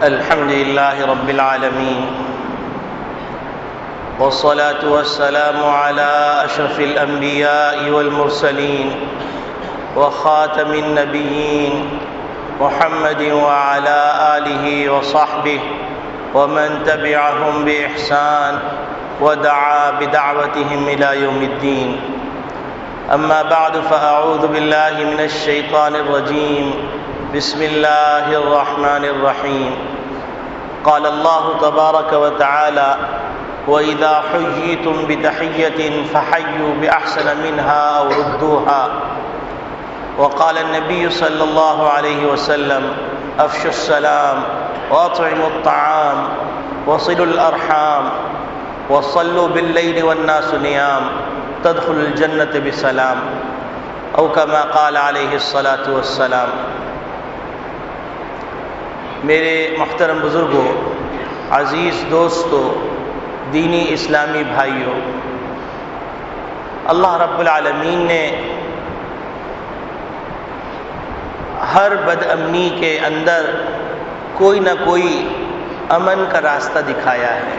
الحمد لله رب العالمين، والصلاة والسلام على أشرف الأنبياء والمرسلين وخاتم النبيين محمد وعلى آله وصحبه ومن تبعهم بإحسان ودعا بدعوتهم إلى يوم الدين. أما بعد، فأعوذ بالله من الشيطان الرجيم. بسم الله الرحمن الرحيم. قال الله تبارك وتعالى: وإذا حييتم بتحية فحيوا بأحسن منها أو ردوها. وقال النبي صلى الله عليه وسلم: أفشوا السلام وأطعموا الطعام وصلوا الأرحام وصلوا بالليل والناس نيام تدخلوا الجنة بسلام، أو كما قال عليه الصلاة والسلام. میرے محترم بزرگوں، عزیز دوستوں، دینی اسلامی بھائیوں، اللہ رب العالمین نے ہر بد امنی کے اندر کوئی نہ کوئی امن کا راستہ دکھایا ہے.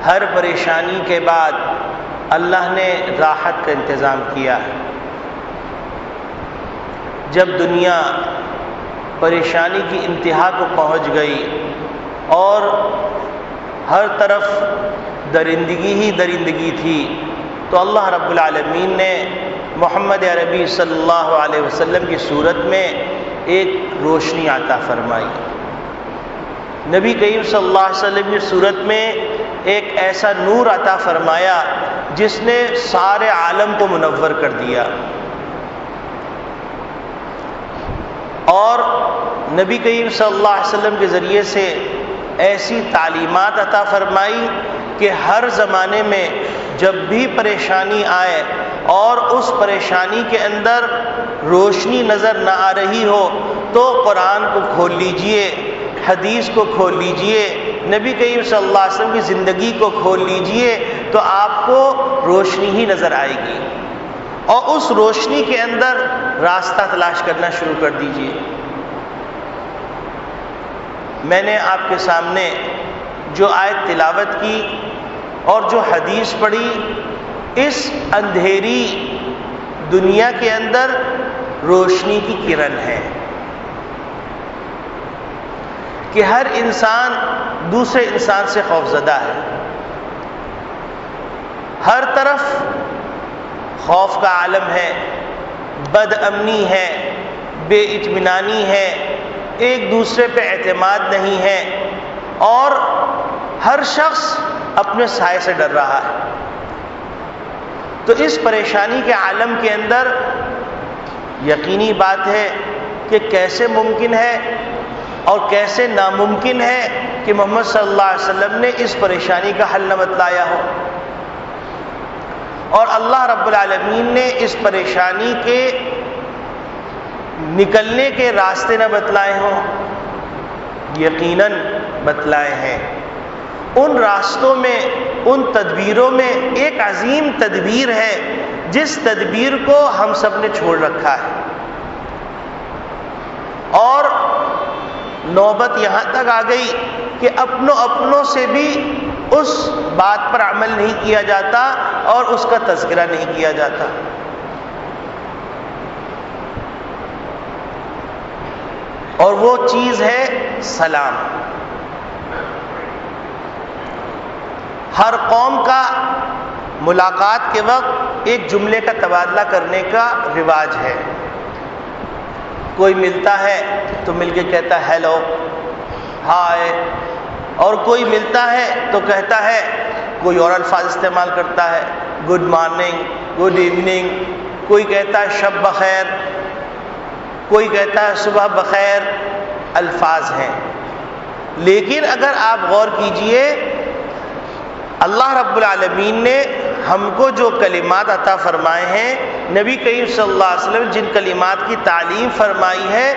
ہر پریشانی کے بعد اللہ نے راحت کا انتظام کیا ہے. جب دنیا پریشانی کی انتہا کو پہنچ گئی اور ہر طرف درندگی ہی درندگی تھی، تو اللہ رب العالمین نے محمد عربی صلی اللہ علیہ وسلم کی صورت میں ایک روشنی عطا فرمائی. نبی کریم صلی اللہ علیہ وسلم کی صورت میں ایک ایسا نور عطا فرمایا جس نے سارے عالم کو منور کر دیا. اور نبی کریم صلی اللہ علیہ وسلم کے ذریعے سے ایسی تعلیمات عطا فرمائی کہ ہر زمانے میں جب بھی پریشانی آئے اور اس پریشانی کے اندر روشنی نظر نہ آ رہی ہو تو قرآن کو کھول لیجئے، حدیث کو کھول لیجئے، نبی کریم صلی اللہ علیہ وسلم کی زندگی کو کھول لیجئے، تو آپ کو روشنی ہی نظر آئے گی، اور اس روشنی کے اندر راستہ تلاش کرنا شروع کر دیجئے. میں نے آپ کے سامنے جو آیت تلاوت کی اور جو حدیث پڑھی، اس اندھیری دنیا کے اندر روشنی کی کرن ہے کہ ہر انسان دوسرے انسان سے خوفزدہ ہے. ہر طرف خوف کا عالم ہے، بد امنی ہے، بے اطمینانی ہے، ایک دوسرے پہ اعتماد نہیں ہے، اور ہر شخص اپنے سائے سے ڈر رہا ہے. تو اس پریشانی کے عالم کے اندر یقینی بات ہے کہ کیسے ممکن ہے اور کیسے ناممکن ہے کہ محمد صلی اللہ علیہ وسلم نے اس پریشانی کا حل نہ بتلایا ہو، اور اللہ رب العالمین نے اس پریشانی کے نکلنے کے راستے نہ بتلائے ہوں. یقیناً بتلائے ہیں. ان راستوں میں، ان تدبیروں میں ایک عظیم تدبیر ہے جس تدبیر کو ہم سب نے چھوڑ رکھا ہے، اور نوبت یہاں تک آ گئی کہ اپنوں سے بھی اس بات پر عمل نہیں کیا جاتا اور اس کا تذکرہ نہیں کیا جاتا. اور وہ چیز ہے سلام. ہر قوم کا ملاقات کے وقت ایک جملے کا تبادلہ کرنے کا رواج ہے. کوئی ملتا ہے تو مل کے کہتا ہے ہیلو، ہائے، اور کوئی ملتا ہے تو کہتا ہے، کوئی اور الفاظ استعمال کرتا ہے، گڈ مارننگ، گڈ ایوننگ، کوئی کہتا ہے شب بخیر، کوئی کہتا ہے صبح بخیر. الفاظ ہیں، لیکن اگر آپ غور کیجئے اللہ رب العالمین نے ہم کو جو کلمات عطا فرمائے ہیں، نبی کریم صلی اللہ علیہ وسلم جن کلمات کی تعلیم فرمائی ہے،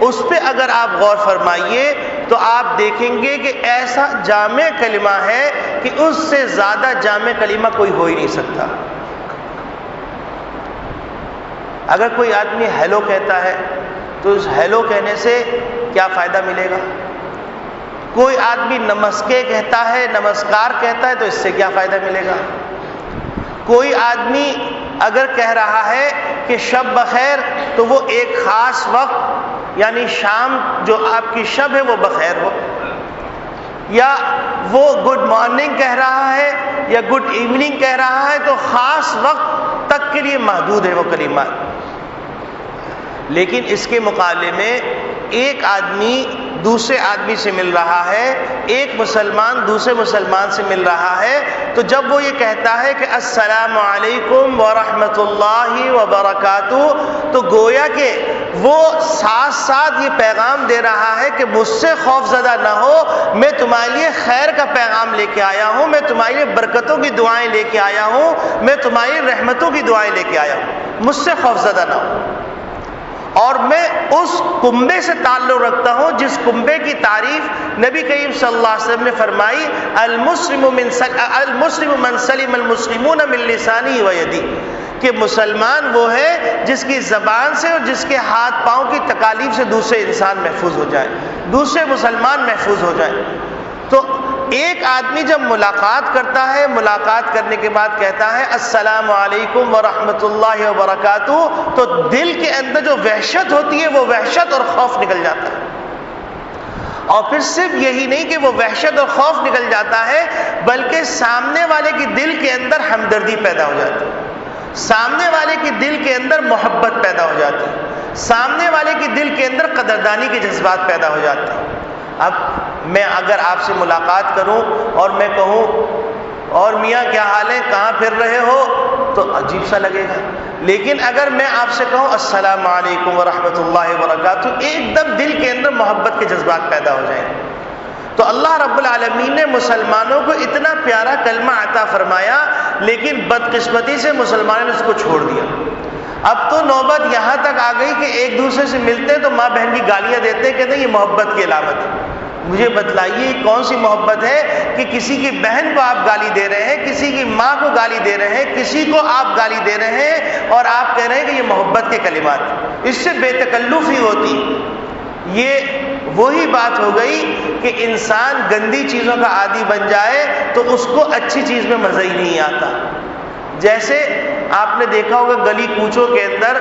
اس پہ اگر آپ غور فرمائیے تو آپ دیکھیں گے کہ ایسا جامع کلمہ ہے کہ اس سے زیادہ جامع کلمہ کوئی ہو ہی نہیں سکتا. اگر کوئی آدمی ہیلو کہتا ہے تو اس ہیلو کہنے سے کیا فائدہ ملے گا؟ کوئی آدمی نمستے کہتا ہے، نمسکار کہتا ہے، تو اس سے کیا فائدہ ملے گا؟ کوئی آدمی اگر کہہ رہا ہے کہ شب بخیر، تو وہ ایک خاص وقت یعنی شام جو آپ کی شب ہے وہ بخیر ہو، یا وہ گڈ مارننگ کہہ رہا ہے یا گڈ ایوننگ کہہ رہا ہے، تو خاص وقت تک کے لیے محدود ہے وہ کلمات۔ لیکن اس کے مقابلے میں ایک آدمی دوسرے آدمی سے مل رہا ہے، ایک مسلمان دوسرے مسلمان سے مل رہا ہے، تو جب وہ یہ کہتا ہے کہ السلام علیکم ورحمۃ اللہ وبرکاتہ، تو گویا کہ وہ ساتھ ساتھ یہ پیغام دے رہا ہے کہ مجھ سے خوف زدہ نہ ہو، میں تمہارے لیے خیر کا پیغام لے کے آیا ہوں، میں تمہارے لیے برکتوں کی دعائیں لے کے آیا ہوں، میں تمہاری رحمتوں کی دعائیں لے کے آیا ہوں، مجھ سے خوف زدہ نہ ہو۔ اور میں اس کنبے سے تعلق رکھتا ہوں جس کنبے کی تعریف نبی کریم صلی اللہ علیہ وسلم نے فرمائی، المسلم من سلم المسلمون من لسانه ویدی، کہ مسلمان وہ ہے جس کی زبان سے اور جس کے ہاتھ پاؤں کی تکالیف سے دوسرے انسان محفوظ ہو جائے، دوسرے مسلمان محفوظ ہو جائے۔ تو ایک آدمی جب ملاقات کرتا ہے، ملاقات کرنے کے بعد کہتا ہے السلام علیکم ورحمۃ اللہ وبرکاتہ، تو دل کے اندر جو وحشت ہوتی ہے وہ وحشت اور خوف نکل جاتا ہے۔ اور پھر صرف یہی نہیں کہ وہ وحشت اور خوف نکل جاتا ہے، بلکہ سامنے والے کی دل کے اندر ہمدردی پیدا ہو جاتی ہے، سامنے والے کی دل کے اندر محبت پیدا ہو جاتی ہے، سامنے والے کی دل کے اندر قدردانی کے جذبات پیدا ہو جاتے ہیں۔ اب میں اگر آپ سے ملاقات کروں اور میں کہوں اور میاں کیا حال ہے، کہاں پھر رہے ہو، تو عجیب سا لگے گا۔ لیکن اگر میں آپ سے کہوں السلام علیکم ورحمۃ اللہ وبرکاتہ، ایک دم دل کے اندر محبت کے جذبات پیدا ہو جائیں گے۔ تو اللہ رب العالمین نے مسلمانوں کو اتنا پیارا کلمہ عطا فرمایا، لیکن بدقسمتی سے مسلمانوں نے اس کو چھوڑ دیا۔ اب تو نوبت یہاں تک آ گئی کہ ایک دوسرے سے ملتے ہیں تو ماں بہن کی گالیاں دیتے ہیں، کہتے ہیں یہ محبت کی علامت ہے۔ مجھے بتلائیے کون سی محبت ہے کہ کسی کی بہن کو آپ گالی دے رہے ہیں، کسی کی ماں کو گالی دے رہے ہیں، کسی کو آپ گالی دے رہے ہیں اور آپ کہہ رہے ہیں کہ یہ محبت کے کلمات، اس سے بے تکلفی ہوتی۔ یہ وہی بات ہو گئی کہ انسان گندی چیزوں کا عادی بن جائے تو اس کو اچھی چیز میں مزہ ہی نہیں آتا۔ جیسے آپ نے دیکھا ہوگا گلی کوچوں کے اندر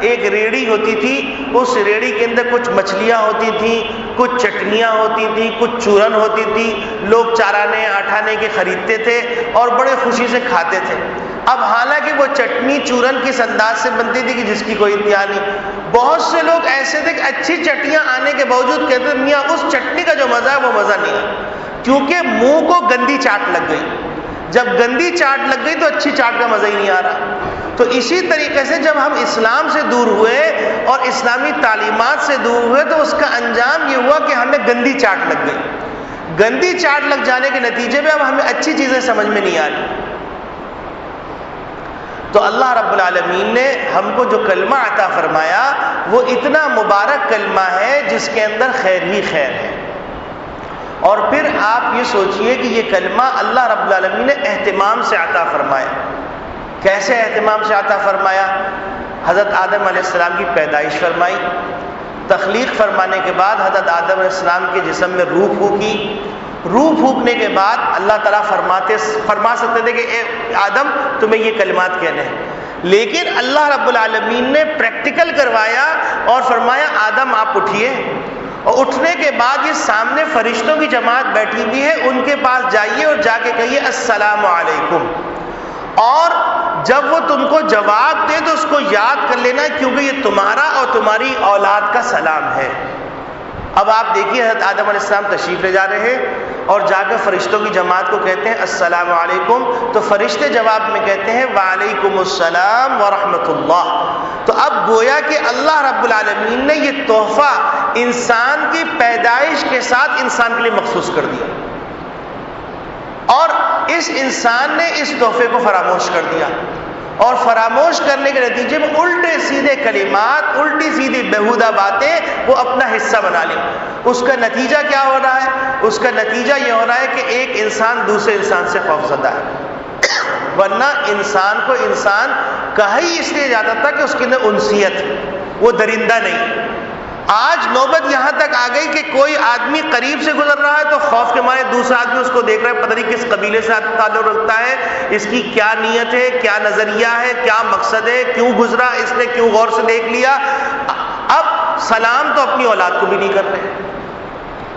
ایک ریڑھی ہوتی تھی، اس ریڑھی کے اندر کچھ مچھلیاں ہوتی تھیں، کچھ چٹنیاں ہوتی تھیں، کچھ چورن ہوتی تھی، لوگ چارانے آٹھانے کے خریدتے تھے اور بڑے خوشی سے کھاتے تھے۔ اب حالانکہ وہ چٹنی چورن کس انداز سے بنتی تھی کہ جس کی کوئی انتہا نہیں، بہت سے لوگ ایسے تھے کہ اچھی چٹنیاں آنے کے باوجود کہتے تھے میاں اس چٹنی کا جو مزہ ہے وہ مزہ نہیں ہے، کیونکہ منہ کو گندی چاٹ لگ گئی۔ جب گندی چاٹ لگ گئی تو اچھی چاٹ کا مزہ ہی نہیں آ رہا۔ تو اسی طریقے سے جب ہم اسلام سے دور ہوئے اور اسلامی تعلیمات سے دور ہوئے تو اس کا انجام یہ ہوا کہ ہمیں گندی چاٹ لگ گئی۔ گندی چاٹ لگ جانے کے نتیجے میں اب ہمیں اچھی چیزیں سمجھ میں نہیں آ رہی۔ تو اللہ رب العالمین نے ہم کو جو کلمہ عطا فرمایا وہ اتنا مبارک کلمہ ہے جس کے اندر خیر ہی خیر ہے۔ اور پھر آپ یہ سوچئے کہ یہ کلمہ اللہ رب العالمین نے اہتمام سے عطا فرمایا۔ کیسے اہتمام سے عطا فرمایا؟ حضرت آدم علیہ السلام کی پیدائش فرمائی، تخلیق فرمانے کے بعد حضرت آدم علیہ السلام کے جسم میں روح پھونکی، روح پھونکنے کے بعد اللہ تعالیٰ فرما سکتے تھے کہ اے آدم تمہیں یہ کلمات کہنے ہیں، لیکن اللہ رب العالمین نے پریکٹیکل کروایا اور فرمایا آدم آپ اٹھیے، اور اٹھنے کے بعد یہ سامنے فرشتوں کی جماعت بیٹھی ہوئی ہے، ان کے پاس جائیے اور جا کے کہیے السلام علیکم، اور جب وہ تم کو جواب دے تو اس کو یاد کر لینا کیونکہ یہ تمہارا اور تمہاری اولاد کا سلام ہے۔ اب آپ دیکھیے حضرت آدم علیہ السلام تشریف لے جا رہے ہیں اور جا کر فرشتوں کی جماعت کو کہتے ہیں السلام علیکم، تو فرشتے جواب میں کہتے ہیں وعلیکم السلام ورحمۃ اللہ۔ تو اب گویا کہ اللہ رب العالمین نے یہ تحفہ انسان کی پیدائش کے ساتھ انسان کے لیے مخصوص کر دیا، اور اس انسان نے اس تحفے کو فراموش کر دیا، اور فراموش کرنے کے نتیجے میں الٹے سیدھے کلمات، الٹی سیدھی بیہودہ باتیں وہ اپنا حصہ بنا لی۔ اس کا نتیجہ کیا ہو رہا ہے؟ اس کا نتیجہ یہ ہو رہا ہے کہ ایک انسان دوسرے انسان سے خوفزدہ ہے، ورنہ انسان کو انسان کہا ہی اس لیے جاتا تھا کہ اس کے اندر انسیت، وہ درندہ نہیں۔ آج نوبت یہاں تک آ گئی کہ کوئی آدمی قریب سے گزر رہا ہے تو خوف کے مارے دوسرا آدمی اس کو دیکھ رہا ہے، پتہ نہیں کس قبیلے سے تعلق رکھتا ہے، اس کی کیا نیت ہے، کیا نظریہ ہے، کیا مقصد ہے، کیوں گزرا، اس نے کیوں غور سے دیکھ لیا۔ اب سلام تو اپنی اولاد کو بھی نہیں کر رہے،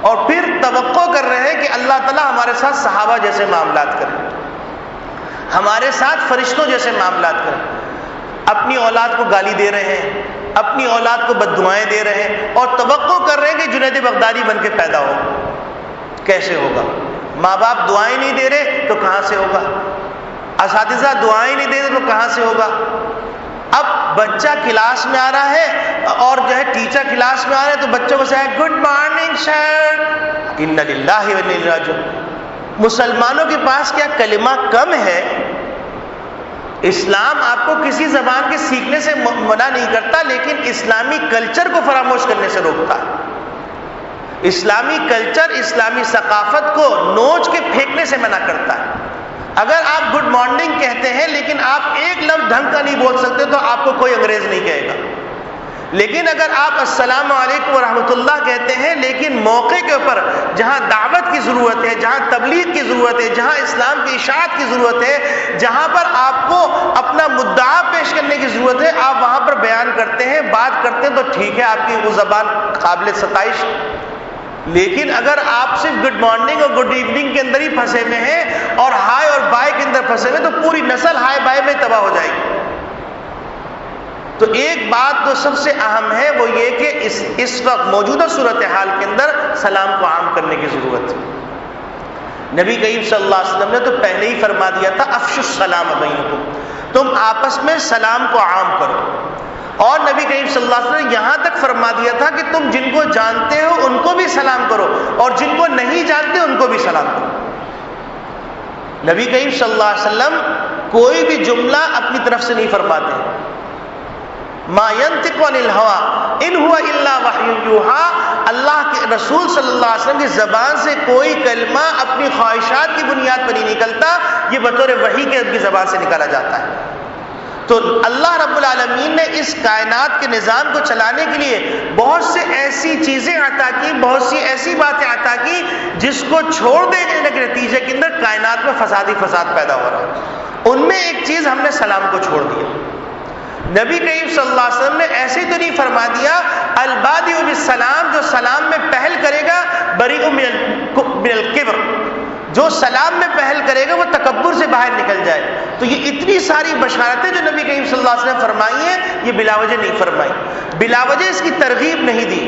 اور پھر توقع کر رہے ہیں کہ اللہ تعالیٰ ہمارے ساتھ صحابہ جیسے معاملات کرے، ہمارے ساتھ فرشتوں جیسے معاملات کرے۔ اپنی اولاد کو گالی دے رہے ہیں، اپنی اولاد کو بددعائیں دے رہے ہیں، اور توقع کر رہے ہیں کہ جنید بغدادی بن کے پیدا ہو۔ کیسے ہوگا؟ ماں باپ دعائیں نہیں دے رہے تو کہاں سے ہوگا؟ اساتذہ دعائیں نہیں دے رہے تو کہاں سے ہوگا؟ اب بچہ کلاس میں آ رہا ہے اور جو ہے ٹیچر کلاس میں آ رہے ہیں تو بچوں کو سے گڈ مارننگ سر، انا للہ و انا الیہ راجعون۔ مسلمانوں کے پاس کیا کلمہ کم ہے؟ اسلام آپ کو کسی زبان کے سیکھنے سے منع نہیں کرتا، لیکن اسلامی کلچر کو فراموش کرنے سے روکتا ہے۔ اسلامی کلچر، اسلامی ثقافت کو نوچ کے پھینکنے سے منع کرتا ہے۔ اگر آپ گڈ مارننگ کہتے ہیں لیکن آپ ایک لفظ ڈھنگ کا نہیں بول سکتے تو آپ کو کوئی انگریز نہیں کہے گا، لیکن اگر آپ السلام علیکم ورحمۃ اللہ کہتے ہیں لیکن موقع کے اوپر جہاں دعوت کی ضرورت ہے، جہاں تبلیغ کی ضرورت ہے، جہاں اسلام کی اشاعت کی ضرورت ہے، جہاں پر آپ کو اپنا مدعا پیش کرنے کی ضرورت ہے، آپ وہاں پر بیان کرتے ہیں، بات کرتے ہیں تو ٹھیک ہے، آپ کی وہ زبان قابل ستائش۔ لیکن اگر آپ صرف گڈ مارننگ اور گڈ ایوننگ کے اندر ہی پھنسے ہوئے ہیں اور ہائے اور بائے کے اندر پھنسے ہوئے تو پوری نسل ہائے بائے میں تباہ ہو جائے گی۔ تو ایک بات تو سب سے اہم ہے، وہ یہ کہ اس وقت موجودہ صورتحال کے اندر سلام کو عام کرنے کی ضرورت ہے۔ نبی کریم صلی اللہ علیہ وسلم نے تو پہلے ہی فرما دیا تھا افشوا السلام بینکم، تم آپس میں سلام کو عام کرو، اور نبی کریم صلی اللہ علیہ وسلم نے یہاں تک فرما دیا تھا کہ تم جن کو جانتے ہو ان کو بھی سلام کرو اور جن کو نہیں جانتے ان کو بھی سلام کرو۔ نبی کریم صلی اللہ علیہ وسلم کوئی بھی جملہ اپنی طرف سے نہیں فرماتے، ما ينطق عن الهوى ان هو الا وحی یوحی، اللہ کے رسول صلی اللہ علیہ وسلم کی زبان سے کوئی کلمہ اپنی خواہشات کی بنیاد پر نہیں نکلتا، یہ بطور وحی کے کی زبان سے نکالا جاتا ہے۔ تو اللہ رب العالمین نے اس کائنات کے نظام کو چلانے کے لیے بہت سے ایسی چیزیں عطا کی، بہت سی ایسی باتیں عطا کی جس کو چھوڑ دینے کے نتیجے کے اندر کائنات میں فساد پیدا ہو رہا ہے۔ ان میں ایک چیز ہم نے سلام کو چھوڑ دیا۔ نبی کریم صلی اللہ علیہ وسلم نے ایسے تو نہیں فرما دیا البادئ بالسلام، جو سلام میں پہل کرے گا بریء من الکبر، جو سلام میں پہل کرے گا وہ تکبر سے باہر نکل جائے۔ تو یہ اتنی ساری بشارتیں جو نبی کریم صلی اللہ علیہ وسلم نے فرمائی ہیں یہ بلا وجہ نہیں فرمائی، بلا وجہ اس کی ترغیب نہیں دی۔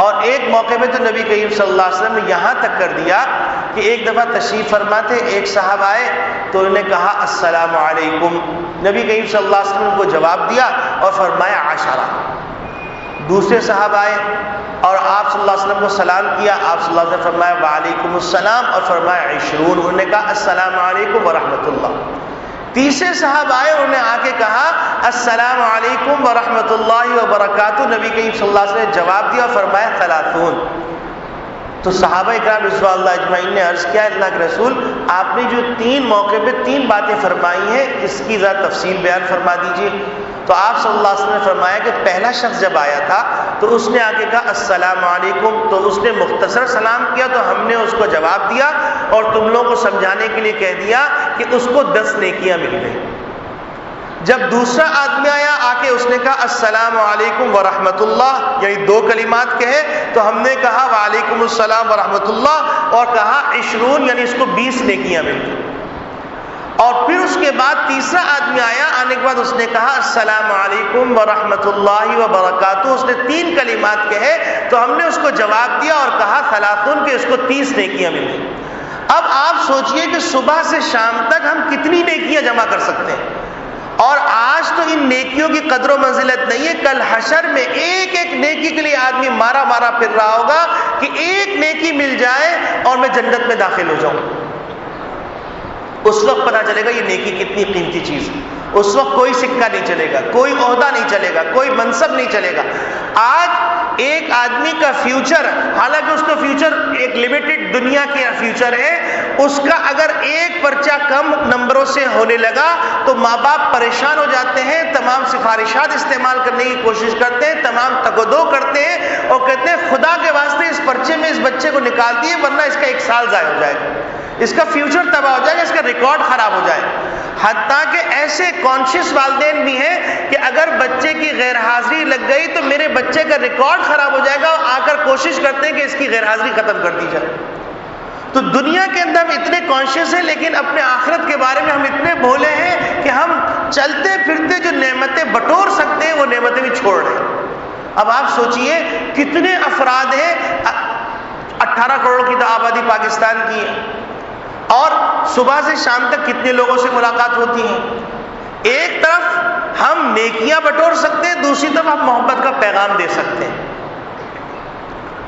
اور ایک موقع میں تو نبی کریم صلی اللہ علیہ وسلم نے یہاں تک کر دیا کہ ایک دفعہ تشریف فرما تھے، ایک صاحب آئے تو انہوں نے کہا السلام علیکم، نبی کریم صلی اللہ علیہ وسلم کو جواب دیا اور فرمایا عشرہ۔ دوسرے صاحب آئے اور آپ صلی اللہ علیہ وسلم کو سلام کیا، آپ صلی اللہ علیہ وسلم نے فرمایا وعلیکم السلام اور فرمایا 20، انہوں نے کہا السلام علیکم ورحمۃ اللہ۔ تیسرے صاحب آئے، انہوں نے آ کے کہا السلام علیکم ورحمۃ اللہ وبرکاتہ، نبی کریم صلی اللہ علیہ وسلم نے جواب دیا اور فرمایا 30۔ تو صحابہ اکرام رضوان اللہ اجمعین نے عرض کیا اللہ کے رسول آپ نے جو 3 موقع پہ 3 باتیں فرمائی ہیں اس کی ذرا تفصیل بیان فرما دیجیے۔ تو آپ صلی اللہ علیہ وسلم نے فرمایا کہ پہلا شخص جب آیا تھا تو اس نے آ کے کہا السلام علیکم، تو اس نے مختصر سلام کیا تو ہم نے اس کو جواب دیا اور تم لوگوں کو سمجھانے کے لیے کہہ دیا کہ اس کو 10 نیکیاں مل گئی۔ جب دوسرا آدمی آیا آ کے اس نے کہا السلام علیکم ورحمۃ اللہ، یعنی 2 کلمات کہے تو ہم نے کہا وعلیکم السلام ورحمۃ اللہ اور کہا 20، یعنی اس کو 20 نیکیاں مل گئی۔ اور پھر اس کے بعد تیسرا آدمی آیا، آنے کے بعد اس نے کہا السلام علیکم ورحمۃ اللہ وبرکاتہ، اس نے 3 کلمات کہے تو ہم نے اس کو جواب دیا اور کہا 30 کہ اس کو 30 نیکیاں مل گئی۔ اب آپ سوچئے کہ صبح سے شام تک ہم کتنی نیکیاں جمع کر سکتے ہیں، اور آج تو ان نیکیوں کی قدر و منزلت نہیں ہے، کل حشر میں ایک ایک نیکی کے لیے آدمی مارا پھر رہا ہوگا کہ ایک نیکی مل جائے اور میں جنت میں داخل ہو جاؤں۔ اس وقت پتہ چلے گا یہ نیکی کتنی قیمتی چیز ہے۔ اس وقت کوئی سکہ نہیں چلے گا، کوئی عہدہ نہیں چلے گا، کوئی منصب نہیں چلے گا۔ آج ایک آدمی کا فیوچر، حالانکہ اس کا فیوچر ایک لمیٹڈ دنیا کے فیوچر ہے، اس کا اگر ایک پرچہ کم نمبروں سے ہونے لگا تو ماں باپ پریشان ہو جاتے ہیں، تمام سفارشات استعمال کرنے کی کوشش کرتے ہیں، تمام تگ و دو کرتے ہیں اور کہتے ہیں خدا کے واسطے اس پرچے میں اس بچے کو نکال دیے ورنہ اس کا 1 سال ضائع ہو جائے گا، اس کا فیوچر تباہ ہو جائے گا، اس کا ریکارڈ خراب ہو جائے گا۔ حتیٰ کہ ایسے کانشیس والدین بھی ہیں کہ اگر بچے کی غیر حاضری لگ گئی تو میرے بچے کا ریکارڈ خراب ہو جائے گا، اور آ کر کوشش کرتے ہیں کہ اس کی غیر حاضری ختم کر دی جائے۔ تو دنیا کے اندر ہم اتنے کانشیس ہیں، لیکن اپنے آخرت کے بارے میں ہم اتنے بھولے ہیں کہ ہم چلتے پھرتے جو نعمتیں بٹور سکتے ہیں وہ نعمتیں بھی چھوڑ رہے ہیں۔ اب آپ سوچئے کتنے افراد ہیں، 18 کروڑ کی تو آبادی پاکستان کی ہے، اور صبح سے شام تک کتنے لوگوں سے ملاقات ہوتی ہیں۔ ایک طرف ہم نیکیاں بٹور سکتے ہیں، دوسری طرف ہم محبت کا پیغام دے سکتے ہیں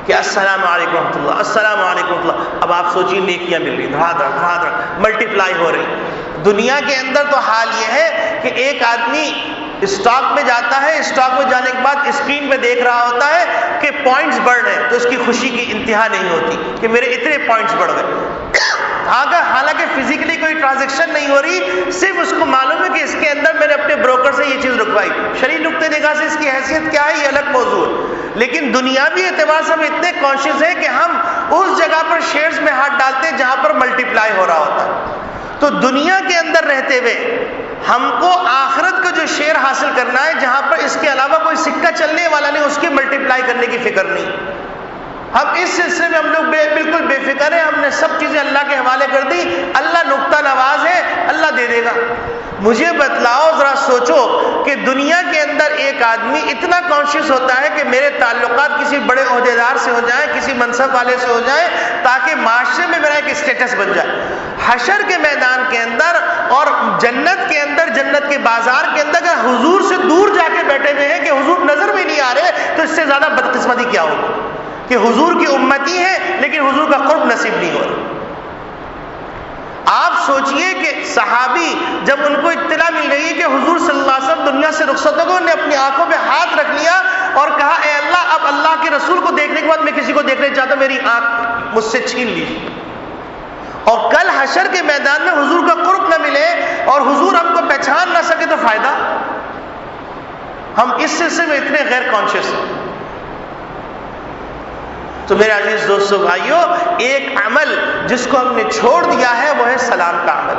کہ السلام علیکم ورحمۃ اللہ، السلام علیکم ورحمۃ اللہ۔ اب آپ سوچیے نیکیاں مل رہی، دھڑا دھڑ ملٹیپلائی ہو رہی۔ دنیا کے اندر تو حال یہ ہے کہ ایک آدمی اسٹاک میں جاتا ہے، اسٹاک میں جانے کے بعد اسکرین پہ دیکھ رہا ہوتا ہے کہ پوائنٹس بڑھ رہے ہیں، تو اس کی خوشی کی انتہا نہیں ہوتی کہ میرے اتنے پوائنٹس بڑھ گئے۔ حالانکہ فزیکلی کوئی ٹرانزیکشن نہیں ہو رہی، صرف اس کو معلوم ہے کہ اس کے اندر میں نے اپنے بروکر سے یہ چیز رکوائی۔ شرعی نقطۂ نگاہ سے اس کی حیثیت کیا ہے یہ الگ موضوع ہے، لیکن دنیاوی اعتبار سے ہم اتنے کانشیس ہیں کہ ہم اس جگہ پر شیئرز میں ہاتھ ڈالتے ہیں جہاں پر ملٹیپلائی ہو رہا ہوتا ہے۔ تو دنیا کے اندر رہتے ہوئے ہم کو آخرت کا جو شیئر حاصل کرنا ہے، جہاں پر اس کے علاوہ کوئی سکہ چلنے والا نہیں، اس کی ملٹیپلائی کرنے کی فکر نہیں۔ ہم اس سلسلے میں ہم لوگ بالکل بے فکر ہیں، ہم نے سب چیزیں اللہ کے حوالے کر دی، اللہ نقطہ نواز ہے، اللہ دے دے گا۔ مجھے بتلاؤ، ذرا سوچو کہ دنیا کے اندر ایک آدمی اتنا کانشیس ہوتا ہے کہ میرے تعلقات کسی بڑے عہدیدار سے ہو جائیں، کسی منصب والے سے ہو جائیں، تاکہ معاشرے میں میرا ایک اسٹیٹس بن جائے۔ حشر کے میدان کے اندر اور جنت کے اندر، جنت کے بازار کے اندر اگر حضور سے دور جا کے بیٹھے ہوئے ہیں کہ حضور نظر بھی نہیں آ رہے، تو اس سے زیادہ بدقسمتی کیا ہوگی کہ حضور کی امتی ہے لیکن حضور کا قرب نصیب نہیں ہو رہا۔ آپ سوچئے کہ صحابی جب ان کو اطلاع مل رہی ہے کہ حضور صلی اللہ علیہ وسلم دنیا سے رخصت ہو گئے، انہوں نے اپنی آنکھوں پہ ہاتھ رکھ لیا اور کہا اے اللہ، اب اللہ کے رسول کو دیکھنے کے بعد میں کسی کو دیکھنا چاہتا، میری آنکھ مجھ سے چھین لیجیے۔ اور کل حشر کے میدان میں حضور کا قرب نہ ملے اور حضور ہم کو پہچان نہ سکے تو فائدہ؟ ہم اس سلسلے میں اتنے غیر کانشیس ہیں۔ تو میرے عزیز دوستو بھائیو، ایک عمل جس کو ہم نے چھوڑ دیا ہے وہ ہے سلام کا عمل،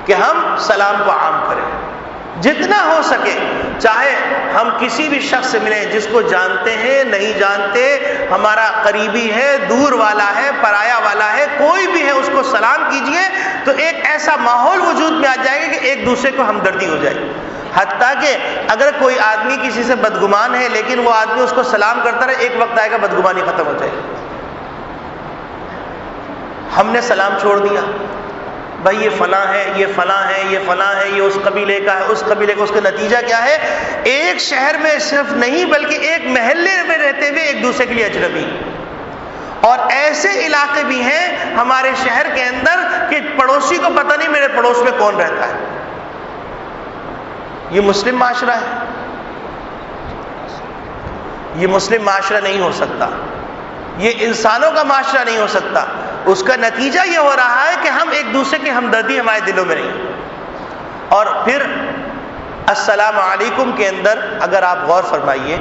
کہ ہم سلام کو عام کریں جتنا ہو سکے، چاہے ہم کسی بھی شخص سے ملیں، جس کو جانتے ہیں نہیں جانتے، ہمارا قریبی ہے، دور والا ہے، پرایا والا ہے، کوئی بھی ہے، اس کو سلام کیجئے تو ایک ایسا ماحول وجود میں آ جائے گا کہ ایک دوسرے کو ہمدردی ہو جائے گی۔ حتیٰ کہ اگر کوئی آدمی کسی سے بدگمان ہے لیکن وہ آدمی اس کو سلام کرتا رہے، ایک وقت آئے گا بدگمانی ختم ہو جائے گی۔ ہم نے سلام چھوڑ دیا، بھائی یہ فلاں ہے، یہ فلاں ہے، یہ فلاں ہے، یہ اس قبیلے کا ہے، اس قبیلے کا، اس کا نتیجہ کیا ہے؟ ایک شہر میں صرف نہیں بلکہ ایک محلے میں رہتے ہوئے ایک دوسرے کے لیے اجنبی۔ اور ایسے علاقے بھی ہیں ہمارے شہر کے اندر کہ پڑوسی کو پتہ نہیں میرے پڑوس میں کون رہتا ہے۔ یہ مسلم معاشرہ ہے؟ یہ مسلم معاشرہ نہیں ہو سکتا، یہ انسانوں کا معاشرہ نہیں ہو سکتا۔ اس کا نتیجہ یہ ہو رہا ہے کہ ہم ایک دوسرے کی ہمدردی ہمارے دلوں میں نہیں۔ اور پھر السلام علیکم کے اندر اگر آپ غور فرمائیے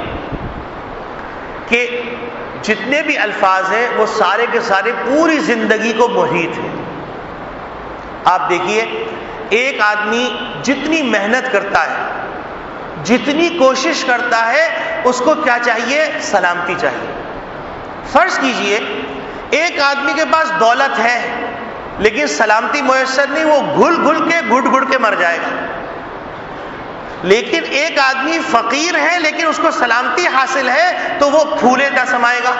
کہ جتنے بھی الفاظ ہیں وہ سارے کے سارے پوری زندگی کو محیط ہیں۔ آپ دیکھیے، ایک آدمی جتنی محنت کرتا ہے، جتنی کوشش کرتا ہے، اس کو کیا چاہیے؟ سلامتی چاہیے۔ فرض کیجئے ایک آدمی کے پاس دولت ہے لیکن سلامتی میسر نہیں، وہ گھل گھل کے گھٹ گھٹ کے مر جائے گا۔ لیکن ایک آدمی فقیر ہے لیکن اس کو سلامتی حاصل ہے تو وہ پھولے نہ سمائے گا۔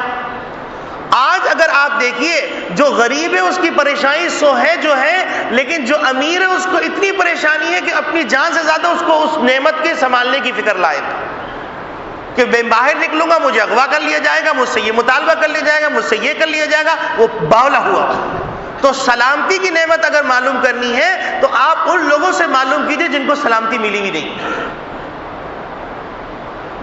آج اگر آپ دیکھیے، جو غریب ہے اس کی پریشانی سو ہے جو ہے، لیکن جو امیر ہے اس کو اتنی پریشانی ہے کہ اپنی جان سے زیادہ اس کو اس نعمت کے سنبھالنے کی فکر لائے کہ میں باہر نکلوں گا مجھے اغوا کر لیا جائے گا، مجھ سے یہ مطالبہ کر لیا جائے گا، مجھ سے یہ کر لیا جائے گا، وہ باولا ہوا۔ تو سلامتی کی نعمت اگر معلوم کرنی ہے تو آپ ان لوگوں سے معلوم کیجئے جن کو سلامتی ملی بھی نہیں۔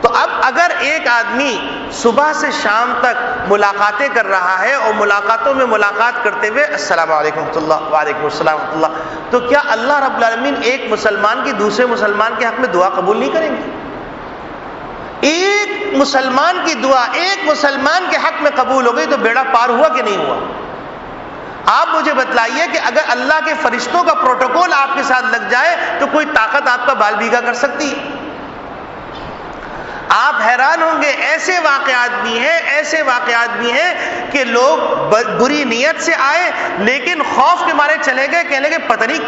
تو اب اگر ایک آدمی صبح سے شام تک ملاقاتیں کر رہا ہے اور ملاقاتوں میں ملاقات کرتے ہوئے السلام علیکم ورحمۃ اللہ، وعلیکم السلام ورحمۃ اللہ، تو کیا اللہ رب العالمین ایک مسلمان کی دوسرے مسلمان کے حق میں دعا قبول نہیں کریں گے؟ ایک مسلمان کی دعا ایک مسلمان کے حق میں قبول ہو گئی تو بیڑا پار ہوا کہ نہیں ہوا؟ آپ مجھے بتلائیے کہ اگر اللہ کے فرشتوں کا پروٹوکول آپ کے ساتھ لگ جائے تو کوئی طاقت آپ کا بال بھیگا کر سکتی ہے؟ آپ حیران ہوں گے، ایسے واقعات بھی ہیں کہ لوگ بری نیت سے آئے لیکن خوف کے مارے چلے گئے، کہنے لگے پتہ نہیں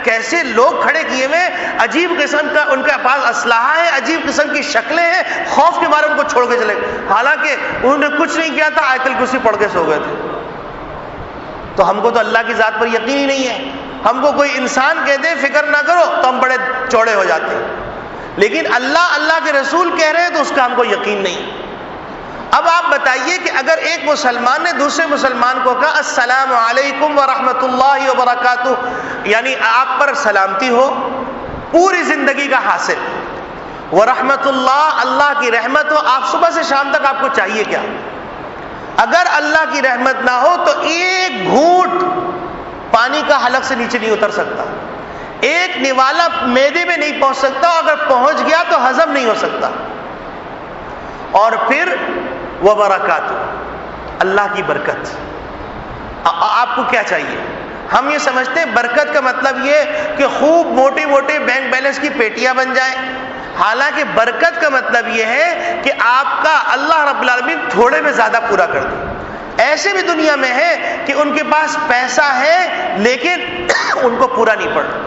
کیسے لوگ کھڑے کیے ہوئے، عجیب قسم کا ان کے پاس اسلحہ ہے، عجیب قسم کی شکلیں ہیں، خوف کے مارے ان کو چھوڑ کے چلے گئے، حالانکہ انہوں نے کچھ نہیں کیا تھا، آیت الکرسی پڑھ کے سو گئے تھے۔ تو ہم کو تو اللہ کی ذات پر یقین ہی نہیں ہے، ہم کو کوئی انسان کہہ دے فکر نہ کرو تو ہم بڑے چوڑے ہو جاتے ہیں، لیکن اللہ کے رسول کہہ رہے ہیں تو اس کا ہم کو یقین نہیں۔ اب آپ بتائیے کہ اگر ایک مسلمان نے دوسرے مسلمان کو کہا السلام علیکم ورحمۃ اللہ وبرکاتہ، یعنی آپ پر سلامتی ہو پوری زندگی کا حاصل، ورحمۃ اللہ، اللہ کی رحمت ہو، آپ صبح سے شام تک آپ کو چاہیے کیا؟ اگر اللہ کی رحمت نہ ہو تو ایک گھونٹ پانی کا حلق سے نیچے نہیں اتر سکتا، ایک نوالا معدے میں نہیں پہنچ سکتا، اگر پہنچ گیا تو ہضم نہیں ہو سکتا۔ اور پھر وبرکاتہ، اللہ کی برکت۔ آپ کو کیا چاہیے؟ ہم یہ سمجھتے ہیں برکت کا مطلب یہ کہ خوب موٹے موٹے بینک بیلنس کی پیٹیاں بن جائیں، حالانکہ برکت کا مطلب یہ ہے کہ آپ کا اللہ رب العالمین تھوڑے میں زیادہ پورا کر دے۔ ایسے بھی دنیا میں ہے کہ ان کے پاس پیسہ ہے لیکن ان کو پورا نہیں پڑتا،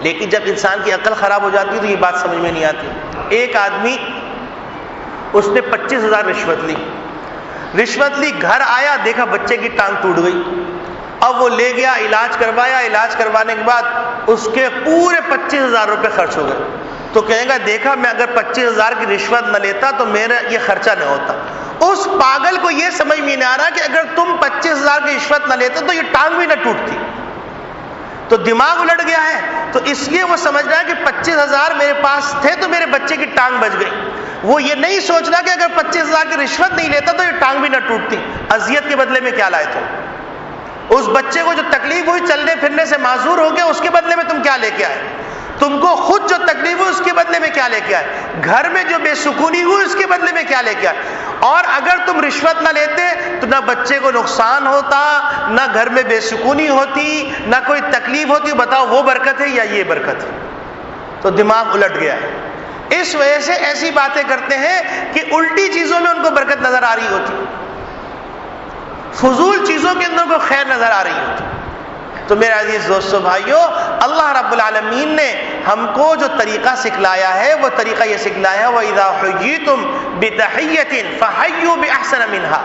لیکن جب انسان کی عقل خراب ہو جاتی ہے تو یہ بات سمجھ میں نہیں آتی۔ ایک آدمی اس نے 25,000 رشوت لی، گھر آیا دیکھا بچے کی ٹانگ ٹوٹ گئی، اب وہ لے گیا علاج کروایا، علاج کروانے کے بعد اس کے پورے 25,000 روپے خرچ ہو گئے، تو کہے گا دیکھا میں اگر 25,000 کی رشوت نہ لیتا تو میرا یہ خرچہ نہ ہوتا۔ اس پاگل کو یہ سمجھ میں نہیں آ رہا کہ اگر تم 25,000 کی رشوت نہ لیتے تو یہ ٹانگ بھی نہ ٹوٹتی، تو دماغ الٹ گیا ہے، تو اس لیے وہ سمجھ رہا ہے کہ 25,000 میرے پاس تھے تو میرے بچے کی ٹانگ بچ گئی، وہ یہ نہیں سوچ رہا کہ اگر 25,000 کی رشوت نہیں لیتا تو یہ ٹانگ بھی نہ ٹوٹتی۔ اذیت کے بدلے میں کیا لائے تم؟ اس بچے کو جو تکلیف ہوئی چلنے پھرنے سے معذور ہو گیا، اس کے بدلے میں تم کیا لے کے آئے؟ تم کو خود جو تکلیف ہوئی اس کے بدلے میں کیا لے کے آئے؟ گھر میں جو بے سکونی ہوئی اس کے بدلے میں کیا لے کے آئے؟ اور اگر تم رشوت نہ لیتے تو نہ بچے کو نقصان ہوتا، نہ گھر میں بے سکونی ہوتی، نہ کوئی تکلیف ہوتی۔ بتاؤ وہ برکت ہے یا یہ برکت ہے؟ تو دماغ الٹ گیا ہے، اس وجہ سے ایسی باتیں کرتے ہیں کہ الٹی چیزوں میں ان کو برکت نظر آ رہی ہوتی، فضول چیزوں کے اندر کو خیر نظر آ رہی ہوتی۔ تو میرے عزیز دوستو بھائیو، اللہ رب العالمین نے ہم کو جو طریقہ سکھلایا ہے وہ طریقہ یہ سکھلایا ہے وَإِذَا حُيِّيتُم بِتَحِيَّةٍ فَحَيُّوا بِأَحْسَنَ مِنْهَا،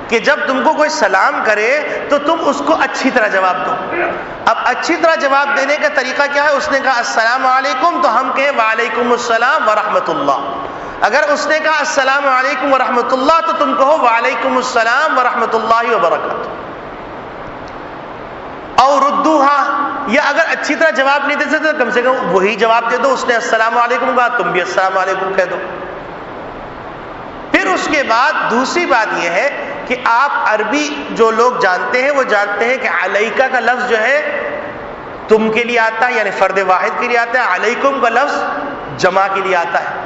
کہ جب تم کو کوئی سلام کرے تو تم اس کو اچھی طرح جواب دو۔ اب اچھی طرح جواب دینے کا طریقہ کیا ہے؟ اس نے کہا السلام علیکم تو ہم کہیں وعلیکم السلام ورحمۃ اللہ۔ اگر اس نے کہا السلام علیکم ورحمۃ اللہ تو تم کہو وعلیکم السلام ورحمۃ اللہ وبرکاتہ۔ اور ردوہا، یا اگر اچھی طرح جواب نہیں دے سکتے تو کم سے کم وہی جواب دے دو، اس نے السلام علیکم کہا تم بھی السلام علیکم کہہ دو۔ پھر اس کے بعد دوسری بات یہ ہے کہ آپ عربی جو لوگ جانتے ہیں وہ جانتے ہیں کہ علیکہ کا لفظ جو ہے تم کے لیے آتا ہے، یعنی فرد واحد کے لیے آتا ہے، علیکم کا لفظ جمع کے لیے آتا ہے۔